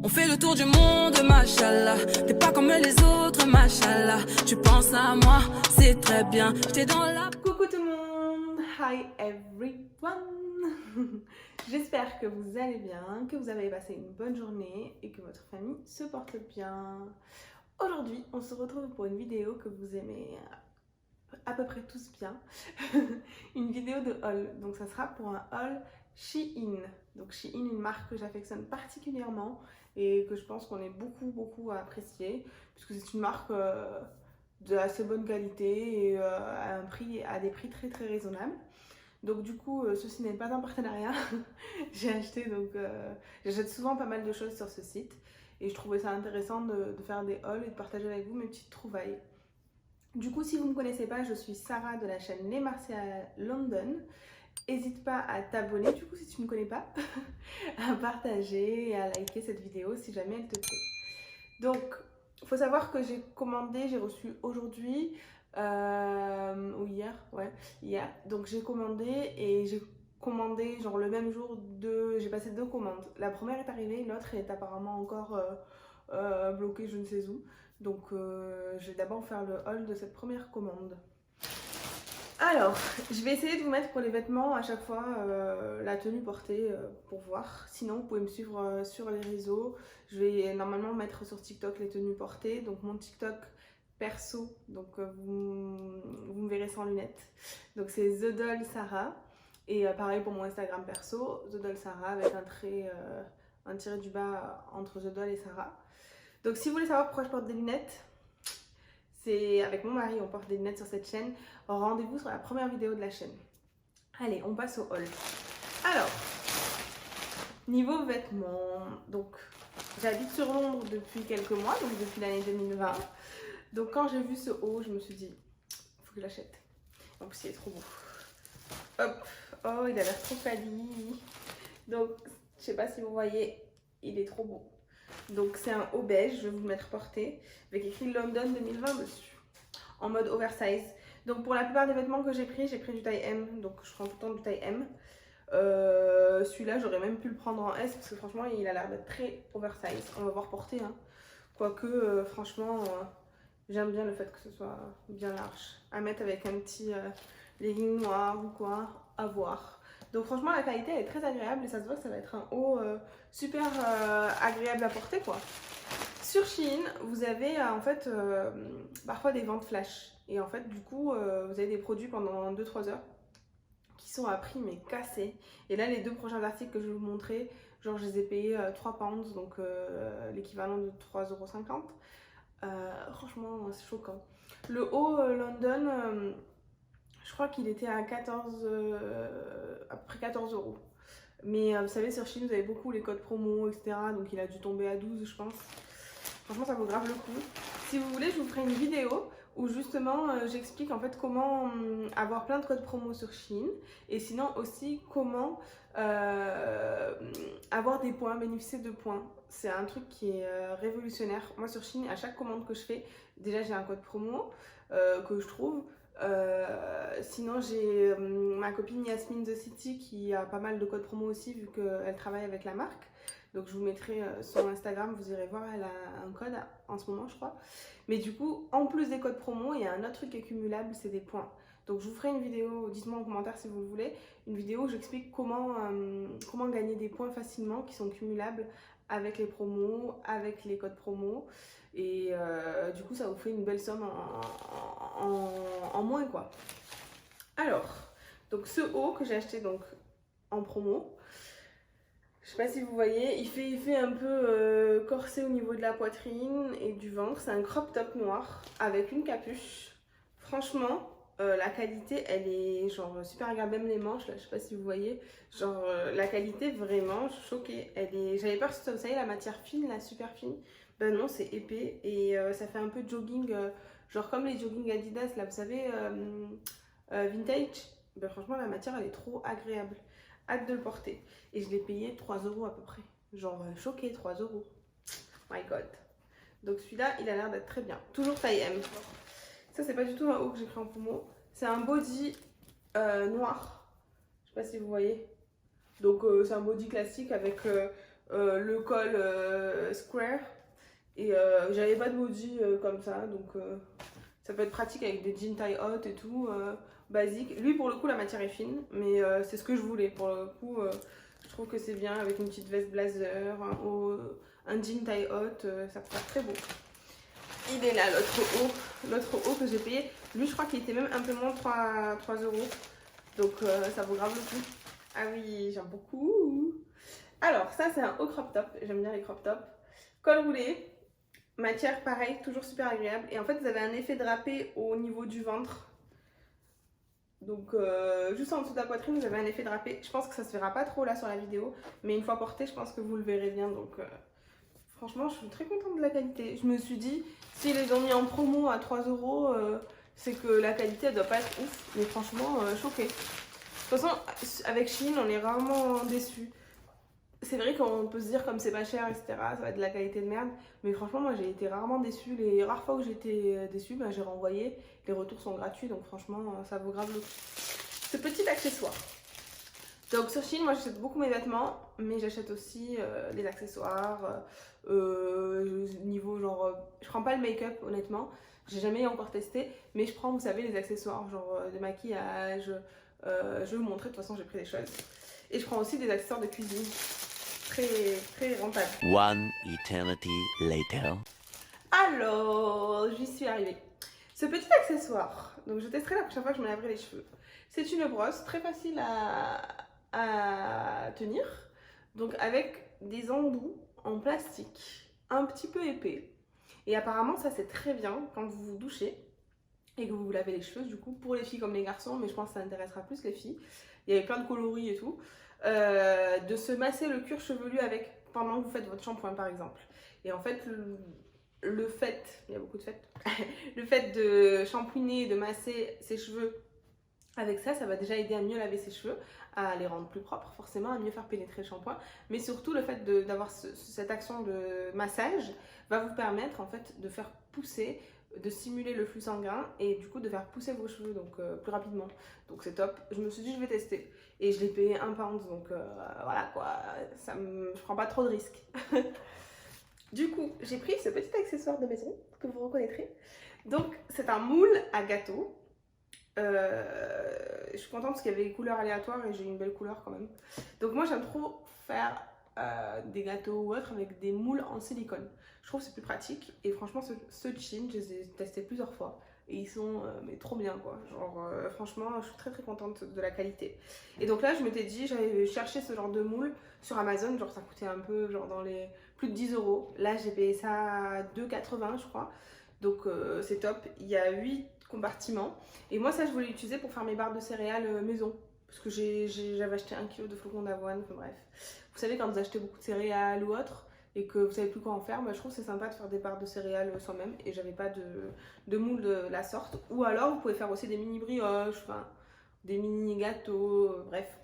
On fait le tour du monde, machallah. T'es pas comme les autres, machallah. Tu penses à moi, c'est très bien. J'étais dans la... Coucou tout le monde, hi everyone. J'espère que vous allez bien, que vous avez passé une bonne journée et que votre famille se porte bien. Aujourd'hui, on se retrouve pour une vidéo que vous aimez à peu près tous bien. Une vidéo de haul, donc ça sera pour un haul Shein. Donc Shein, une marque que j'affectionne particulièrement et que je pense qu'on est beaucoup à apprécier, puisque c'est une marque de assez bonne qualité et à des prix très raisonnables. Donc du coup, ceci n'est pas un partenariat. J'achète souvent pas mal de choses sur ce site et je trouvais ça intéressant de faire des hauls et de partager avec vous mes petites trouvailles. Du coup, si vous ne me connaissez pas, je suis Sarah de la chaîne Les Martiales London. N'hésite pas à t'abonner, du coup, si tu ne me connais pas, à partager et à liker cette vidéo si jamais elle te plaît. Donc, il faut savoir que j'ai reçu aujourd'hui, ou hier, ouais, hier. Donc j'ai commandé et j'ai commandé genre le même jour, j'ai passé 2 commandes. La première est arrivée, l'autre est apparemment encore bloquée je ne sais où. Donc je vais d'abord faire le haul de cette première commande. Alors, je vais essayer de vous mettre pour les vêtements à chaque fois la tenue portée pour voir. Sinon, vous pouvez me suivre sur les réseaux. Je vais normalement mettre sur TikTok les tenues portées. Donc mon TikTok perso, donc vous me verrez sans lunettes. Donc c'est The Doll Sarah. Et pareil pour mon Instagram perso, The Doll Sarah avec un tiré du bas entre The Doll et Sarah. Donc si vous voulez savoir pourquoi je porte des lunettes, c'est avec mon mari, on porte des lunettes sur cette chaîne. Rendez-vous sur la première vidéo de la chaîne. Allez, on passe au haul. Alors, niveau vêtements, donc j'habite sur Londres depuis quelques mois, donc depuis l'année 2020. Donc quand j'ai vu ce haut, je me suis dit, il faut que je l'achète. En plus, il est trop beau. Hop, oh, il a l'air trop quali. Donc, je sais pas si vous voyez, il est trop beau. Donc c'est un haut beige, je vais vous le mettre porté, avec écrit London 2020 dessus, en mode oversize. Donc pour la plupart des vêtements que j'ai pris du taille M, donc je prends tout le temps du taille M. Celui-là j'aurais même pu le prendre en S parce que franchement il a l'air d'être très oversize. On va voir porter, hein. Quoique franchement j'aime bien le fait que ce soit bien large. À mettre avec un petit legging noir ou quoi, à voir. Donc franchement la qualité elle est très agréable et ça se voit que ça va être un haut super agréable à porter quoi. Sur Shein, vous avez en fait parfois des ventes flash. Et en fait du coup vous avez des produits pendant 2-3 heures qui sont à prix mais cassés. Et là les 2 prochains articles que je vais vous montrer, genre je les ai payés 3 pounds, donc l'équivalent de 3,50 €. Franchement c'est choquant. Le haut London, je crois qu'il était à 14, à peu près 14 €. Mais vous savez, sur Shein, vous avez beaucoup les codes promo, etc. Donc il a dû tomber à 12, je pense. Franchement, ça vaut grave le coup. Si vous voulez, je vous ferai une vidéo où justement j'explique en fait comment avoir plein de codes promo sur Shein. Et sinon aussi comment avoir des points, bénéficier de points. C'est un truc qui est révolutionnaire. Moi sur Shein, à chaque commande que je fais, déjà j'ai un code promo que je trouve. Sinon j'ai ma copine Yasmine The City qui a pas mal de codes promo aussi vu qu'elle travaille avec la marque. Donc je vous mettrai son Instagram, vous irez voir, elle a un code en ce moment je crois. Mais du coup, en plus des codes promo, il y a un autre truc qui est cumulable, c'est des points. Donc je vous ferai une vidéo, dites-moi en commentaire si vous le voulez, une vidéo où j'explique comment gagner des points facilement qui sont cumulables avec les promos, avec les codes promo. Et du coup, ça vous fait une belle somme en moins quoi. Alors, donc ce haut que j'ai acheté donc en promo, je sais pas si vous voyez, il fait un peu corset au niveau de la poitrine et du ventre. C'est un crop top noir avec une capuche. Franchement, la qualité, elle est genre super agréable. Même les manches, là, je sais pas si vous voyez. Genre, la qualité, vraiment, je suis choquée. J'avais peur que ce soit, la matière fine, la super fine. Ben non, c'est épais et ça fait un peu jogging, genre comme les jogging Adidas, là, vous savez, vintage. Ben franchement, la matière, elle est trop agréable. Hâte de le porter. Et je l'ai payé 3 € à peu près. Genre choqué, 3 €. My god. Donc celui-là, il a l'air d'être très bien. Toujours taille M. Ça, c'est pas du tout un haut que j'ai pris en promo. C'est un body noir. Je sais pas si vous voyez. Donc c'est un body classique avec le col square. Et j'avais pas de body comme ça, donc ça peut être pratique avec des jeans taille haute et tout, basique. Lui pour le coup la matière est fine, mais c'est ce que je voulais. Pour le coup je trouve que c'est bien avec une petite veste blazer, un jean taille haute, ça peut faire très beau. Il est là l'autre haut que j'ai payé. Lui je crois qu'il était même un peu moins de 3 €, donc ça vaut grave le coup. Ah oui, j'aime beaucoup. Alors ça c'est un haut crop top, j'aime bien les crop tops. Col roulé. Matière pareil, toujours super agréable. Et en fait, vous avez un effet drapé au niveau du ventre. Donc, juste en dessous de la poitrine, vous avez un effet drapé. Je pense que ça se verra pas trop là sur la vidéo. Mais une fois porté, je pense que vous le verrez bien. Donc, franchement, je suis très contente de la qualité. Je me suis dit, s'ils les ont mis en promo à 3 €, c'est que la qualité, elle doit pas être ouf. Mais franchement, choquée. De toute façon, avec Shein, on est rarement déçus. C'est vrai qu'on peut se dire comme c'est pas cher, etc., ça va être de la qualité de merde. Mais franchement, moi j'ai été rarement déçue. Les rares fois où j'étais déçue, ben, j'ai renvoyé. Les retours sont gratuits, donc franchement, ça vaut grave le coup. Ce petit accessoire. Donc sur Shein, moi j'achète beaucoup mes vêtements, mais j'achète aussi les accessoires. Niveau genre, je prends pas le make-up honnêtement. J'ai jamais encore testé, mais je prends, vous savez, les accessoires, genre de maquillage. Je vais vous montrer, de toute façon j'ai pris des choses. Et je prends aussi des accessoires de cuisine. Très rentable. One eternity later. Alors, j'y suis arrivée. Ce petit accessoire, donc je testerai la prochaine fois que je me laverai les cheveux. C'est une brosse très facile à tenir. Donc avec des embouts en plastique, un petit peu épais. Et apparemment ça c'est très bien quand vous vous douchez et que vous vous lavez les cheveux, du coup, pour les filles comme les garçons, mais je pense que ça intéressera plus les filles. Il y avait plein de coloris et tout. De se masser le cuir chevelu avec pendant que vous faites votre shampoing par exemple. Et en fait, le fait, il y a beaucoup de fêtes, le fait de shampouiner et de masser ses cheveux avec ça, ça va déjà aider à mieux laver ses cheveux, à les rendre plus propres forcément, à mieux faire pénétrer le shampoing. Mais surtout, le fait d'avoir cette action de massage va vous permettre en fait de faire pousser, de simuler le flux sanguin et du coup de faire pousser vos cheveux donc plus rapidement. Donc c'est top. Je me suis dit je vais tester et je l'ai payé 1 pound donc voilà quoi, je prends pas trop de risques. Du coup j'ai pris ce petit accessoire de maison que vous reconnaîtrez. Donc c'est un moule à gâteau. Je suis contente parce qu'il y avait des couleurs aléatoires et j'ai une belle couleur quand même. Donc moi j'aime trop faire des gâteaux ou autre avec des moules en silicone. Je trouve que c'est plus pratique et franchement ceux de Shein, je les ai testés plusieurs fois et ils sont mais trop bien quoi. Genre franchement je suis très contente de la qualité. Et donc là je m'étais dit j'avais cherché ce genre de moule sur Amazon, genre ça coûtait un peu genre dans les plus de 10 €. Là j'ai payé ça à 2,80 € je crois. Donc c'est top, il y a 8 compartiments et moi ça je voulais l'utiliser pour faire mes barres de céréales maison parce que j'avais acheté 1 kg de flocons d'avoine, enfin bref. Vous savez quand vous achetez beaucoup de céréales ou autre et que vous savez plus quoi en faire, bah, je trouve que c'est sympa de faire des barres de céréales soi-même et j'avais pas de moule de la sorte. Ou alors vous pouvez faire aussi des mini brioches, enfin des mini gâteaux, bref.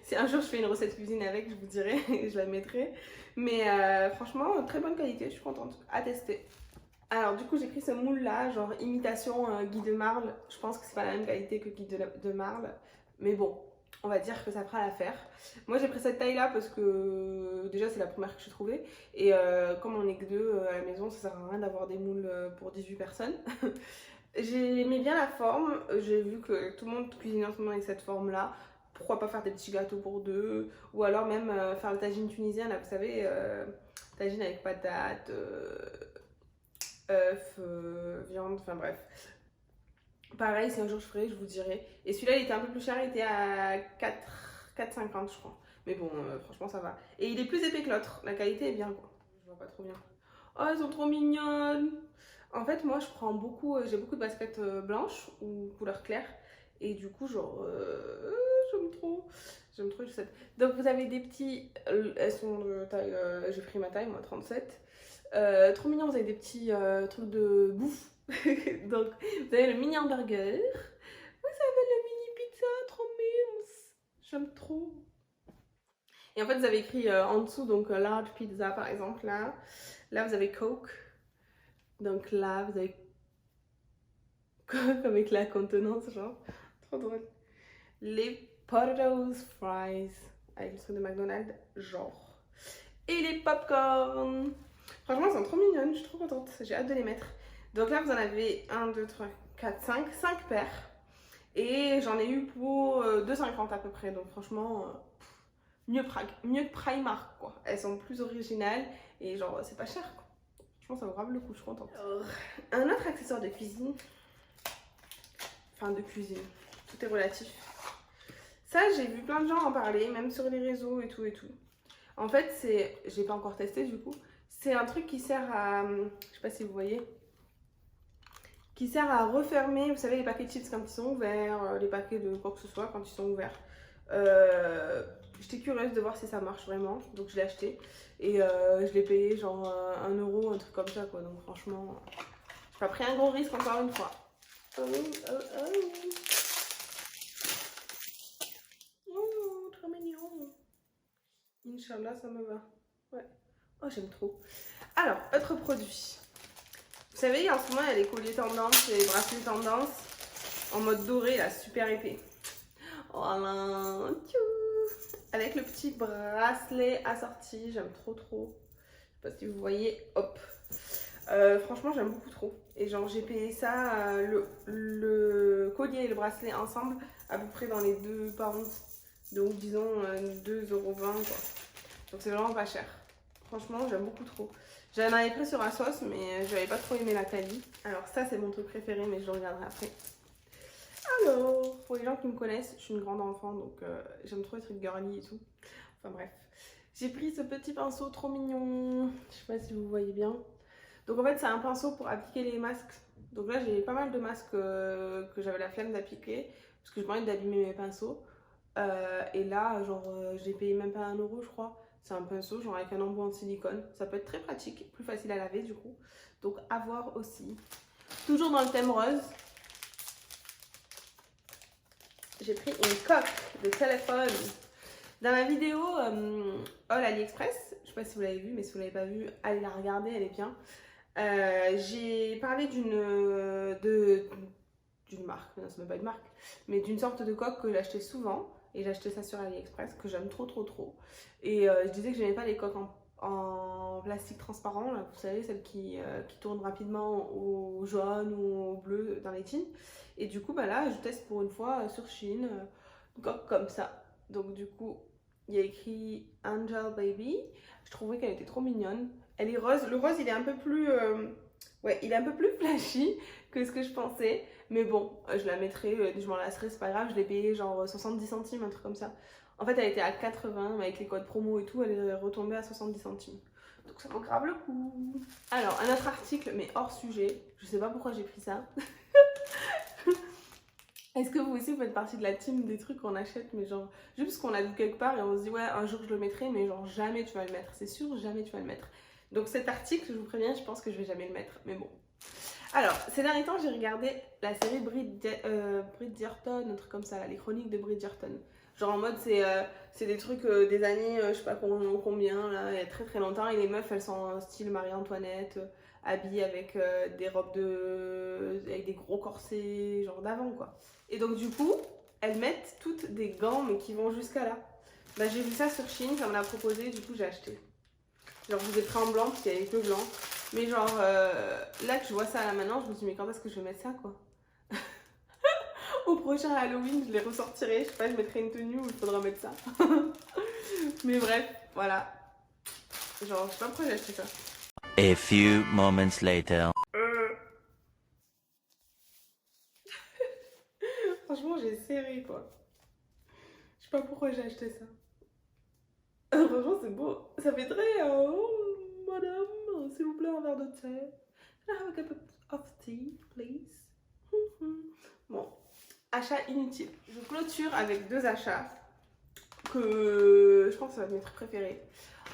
Si un jour je fais une recette cuisine avec, je vous dirai, je la mettrai. Mais franchement, très bonne qualité, je suis contente, à tester. Alors du coup j'ai pris ce moule là, genre imitation Guy de Marle. Je pense que c'est pas la même qualité que Guy de Marle, mais bon, on va dire que ça fera l'affaire. Moi j'ai pris cette taille là parce que déjà c'est la première que j'ai trouvée. Et comme on est que deux à la maison, ça sert à rien d'avoir des moules pour 18 personnes. J'aimais bien la forme, j'ai vu que tout le monde cuisine en ce moment avec cette forme là. Pourquoi pas faire des petits gâteaux pour deux, ou alors même faire le tagine tunisien là, vous savez, tagine avec patates, œufs, viande, enfin bref. Pareil, si un jour je ferai, je vous dirai. Et celui-là, il était un peu plus cher, il était à 4,50 je crois. Mais bon, franchement, ça va. Et il est plus épais que l'autre, la qualité est bien quoi. Je vois pas trop bien. Oh, elles sont trop mignonnes! En fait, moi, je prends beaucoup, j'ai beaucoup de baskets blanches ou couleur claire. Et du coup, genre, j'aime trop les chaussettes. Donc, vous avez des petits, elles sont de taille, j'ai pris ma taille, moi, 37. Trop mignon, vous avez des petits trucs de bouffe. Donc, vous avez le mini hamburger. Vous avez le mini pizza, trop mimes. J'aime trop. Et en fait, vous avez écrit en dessous, donc large pizza par exemple, là. Là, vous avez Coke. Donc là, vous avez Coke avec la contenance, genre. Trop drôle. Les potatoes fries avec le truc de McDonald's, genre. Et les popcorn. Franchement, elles sont trop mignonnes, je suis trop contente. J'ai hâte de les mettre. Donc là, vous en avez 1, 2, 3, 4, 5 paires. Et j'en ai eu pour 2,50 à peu près. Donc franchement, mieux que Primark, quoi. Elles sont plus originales et genre, c'est pas cher, quoi. Franchement, ça vaut grave le coup, je suis contente. Alors, un autre accessoire de cuisine. Enfin, de cuisine. Tout est relatif. Ça, j'ai vu plein de gens en parler, même sur les réseaux et tout et tout. En fait, c'est... J'ai pas encore testé du coup. C'est un truc qui sert à... Je sais pas si vous voyez. Qui sert à refermer, vous savez, les paquets de chips quand ils sont ouverts, les paquets de quoi que ce soit quand ils sont ouverts. J'étais curieuse de voir si ça marche vraiment, donc je l'ai acheté. Et je l'ai payé genre 1 euro, un truc comme ça quoi. Donc franchement, j'ai pas pris un gros risque encore une fois. Oh, trop mignon. Inch'Allah, ça me va. Ouais. Oh, j'aime trop. Alors, autre produit. Vous savez, en ce moment, il y a les colliers tendance et les bracelets tendance en mode doré, là, super épais. Voilà. Avec le petit bracelet assorti, j'aime trop. Je sais pas si vous voyez, hop. Franchement, j'aime beaucoup trop. Et genre, j'ai payé ça, le collier et le bracelet ensemble, à peu près dans les 2 pounds. Donc, disons 2,20 € quoi. Donc, c'est vraiment pas cher. Franchement, j'aime beaucoup trop. J'en avais pris sur Asos, mais j'avais pas trop aimé la qualité. Alors, ça, c'est mon truc préféré, mais je le regarderai après. Alors, pour les gens qui me connaissent, je suis une grande enfant, donc j'aime trop les trucs girly et tout. Enfin, bref. J'ai pris ce petit pinceau trop mignon. Je sais pas si vous voyez bien. Donc en fait c'est un pinceau pour appliquer les masques. Donc là j'ai pas mal de masques que j'avais la flemme d'appliquer parce que je m'envie d'abîmer mes pinceaux. Et là genre j'ai payé même pas 1 euro je crois. C'est un pinceau genre avec un embout en silicone. Ça peut être très pratique, plus facile à laver du coup. Donc à voir aussi. Toujours dans le thème rose. J'ai pris une coque de téléphone. Dans ma vidéo Haul AliExpress, je sais pas si vous l'avez vu, mais si vous l'avez pas vu, allez la regarder, elle est bien. J'ai parlé d'une marque, non c'est même pas une marque, mais d'une sorte de coque que j'achetais souvent, et j'achetais ça sur AliExpress, que j'aime trop. Et je disais que j'aimais pas les coques en plastique transparent, là, vous savez, celles qui tournent rapidement au jaune ou au bleu dans les jeans. Et du coup, bah là, je teste pour une fois sur Shein, une coque comme ça. Donc du coup, il y a écrit Angel Baby. Je trouvais qu'elle était trop mignonne. Elle est rose. Le rose, il est un peu plus... ouais, il est un peu plus flashy que ce que je pensais. Mais bon, je la mettrai, je m'en lasserai, c'est pas grave. Je l'ai payé genre 70 centimes, un truc comme ça. En fait, elle était à 80, mais avec les codes promo et tout, elle est retombée à 70 centimes. Donc ça vaut grave le coup. Alors, un autre article, mais hors sujet. Je sais pas pourquoi j'ai pris ça. Est-ce que vous aussi vous faites partie de la team des trucs qu'on achète, mais genre juste parce qu'on l'a vu quelque part et on se dit ouais un jour je le mettrai, mais genre jamais tu vas le mettre, c'est sûr jamais tu vas le mettre. Donc cet article, je vous préviens, je pense que je vais jamais le mettre, mais bon. Alors ces derniers temps j'ai regardé la série Bridgerton, un truc comme ça, là, les chroniques de Bridgerton. Genre en mode c'est des trucs des années je sais pas combien là, il y a très longtemps, et les meufs elles sont en style Marie-Antoinette, habillées avec des robes avec des gros corsets genre d'avant quoi. Et donc du coup, elles mettent toutes des gants mais qui vont jusqu'à là. Bah j'ai vu ça sur Shein, ça me l'a proposé, du coup j'ai acheté. Genre je vous ai pris en blanc parce qu'il y avait que blanc. Mais genre là que je vois ça là maintenant, je me dis mais quand est-ce que je vais mettre ça quoi? Au prochain Halloween, je les ressortirai, je sais pas, je mettrai une tenue où il faudra mettre ça. Mais bref, voilà. Genre je sais pas pourquoi j'ai acheté ça. A few moments later. Franchement, j'ai serré quoi. Je sais pas pourquoi j'ai acheté ça. Franchement, c'est beau. Ça fait très. Oh, madame, s'il vous plaît, un verre de thé. Can I have a cup of tea, please? Bon, achat inutile. Je clôture avec 2 achats que je pense que ça va être mes trucs préférés.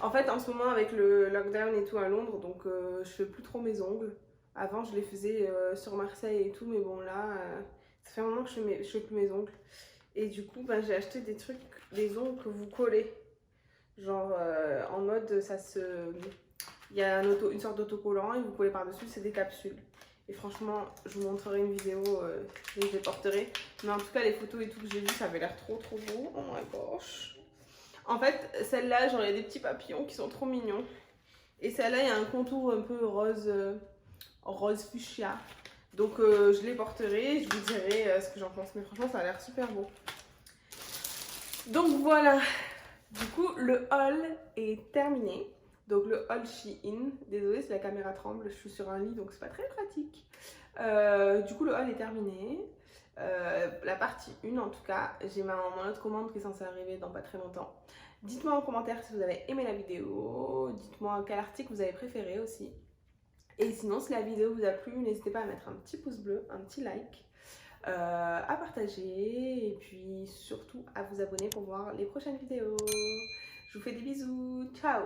En fait, en ce moment, avec le lockdown et tout à Londres, donc je fais plus trop mes ongles. Avant, je les faisais sur Marseille et tout, mais bon, là. Ça fait un moment que je fais plus mes ongles. Et du coup, bah, j'ai acheté des trucs, des ongles que vous collez. Genre en mode, ça se... Il y a une sorte d'autocollant et vous collez par-dessus, c'est des capsules. Et franchement, je vous montrerai une vidéo, je les porterai. Mais en tout cas, les photos et tout que j'ai vues, ça avait l'air trop beau. Oh my gosh. En fait, celle-là, genre il y a des petits papillons qui sont trop mignons. Et celle-là, il y a un contour un peu rose, rose fuchsia. Donc je les porterai, je vous dirai ce que j'en pense. Mais franchement, ça a l'air super beau. Donc voilà. Du coup, le haul est terminé. Donc le haul Shein. Désolée si la caméra tremble, je suis sur un lit donc c'est pas très pratique. Du coup, le haul est terminé. La partie 1 en tout cas, j'ai mon autre commande qui est censée arriver dans pas très longtemps. Dites-moi en commentaire si vous avez aimé la vidéo, dites-moi quel article vous avez préféré aussi. Et sinon, si la vidéo vous a plu, n'hésitez pas à mettre un petit pouce bleu, un petit like, à partager et puis surtout à vous abonner pour voir les prochaines vidéos. Je vous fais des bisous, ciao!